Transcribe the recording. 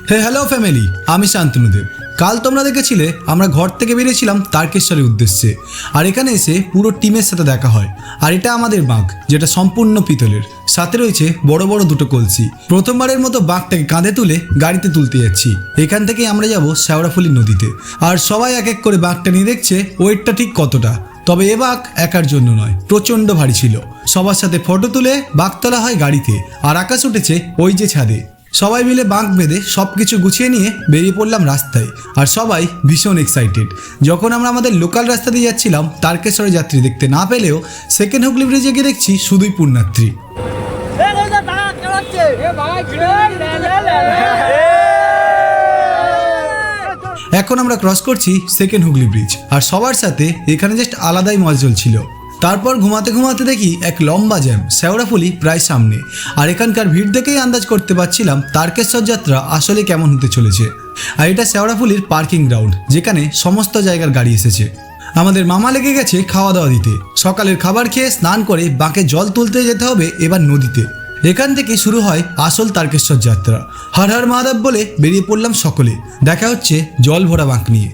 Hello family, আমি শান্তনুদেব। কাল তোমরা দেখেছিলে আমরা ঘর থেকে বেরিয়েছিলাম তারকেশ্বরের উদ্দেশ্যে, আর এখানে এসে পুরো টিমের সাথে দেখা হয়। আর এটা আমাদের বাঁক, যেটা সম্পূর্ণ পিতলের, সাথে রয়েছে বড় বড় দুটো কলসি। প্রথমবারের মতো বাঁকটাকে কাঁধে তুলে গাড়িতে তুলতে যাচ্ছি। এখান থেকেই আমরা যাব শেওড়াফুলি নদীতে। আর সবাই এক এক করে বাঁকটা নিয়ে দেখছে ওয়েটটা ঠিক কতটা। তবে এ বাঁক একার জন্য নয়, প্রচণ্ড ভারী ছিল। সবার সাথে ফটো তুলে বাঁক তোলা হয় গাড়িতে, আর আকাশ উঠেছে ওই যে ছাদে। সবাই মিলে বাঁক বেঁধে সব কিছু গুছিয়ে নিয়ে বেরিয়ে পড়লাম রাস্তায়, আর সবাই ভীষণ এক্সাইটেড। যখন আমরা আমাদের লোকাল রাস্তা দিয়ে যাচ্ছিলাম, তারকেশ্বরের যাত্রী দেখতে না পেলেও সেকেন্ড হুগলি ব্রিজে গিয়ে দেখছি শুধুই পুণ্যার্থী। এখন আমরা ক্রস করছি সেকেন্ড হুগলি ব্রিজ, আর সবার সাথে এখানে জাস্ট আলাদাই মজা চলছিল। তারপর ঘুমাতে ঘুমাতে দেখি এক লম্বা জ্যাম, শেওড়াফুলি প্রায় সামনে। আর এখানকার ভিড় দেখেই আন্দাজ করতে পারছিলাম তারকেশ্বর যাত্রা আসলে কেমন হতে চলেছে। আর এটা শেওড়াফুলির পার্কিং গ্রাউন্ড, যেখানে সমস্ত জায়গার গাড়ি এসেছে। আমাদের মামা লেগে গেছে খাওয়া দাওয়া দিতে। সকালের খাবার খেয়ে স্নান করে বাঁকে জল তুলতে যেতে হবে এবার নদীতে। এখান থেকে শুরু হয় আসল তারকেশ্বর যাত্রা। হর হর মহাদেব বলে বেরিয়ে পড়লাম সকলে। দেখা হচ্ছে জল ভরা বাঁক নিয়ে।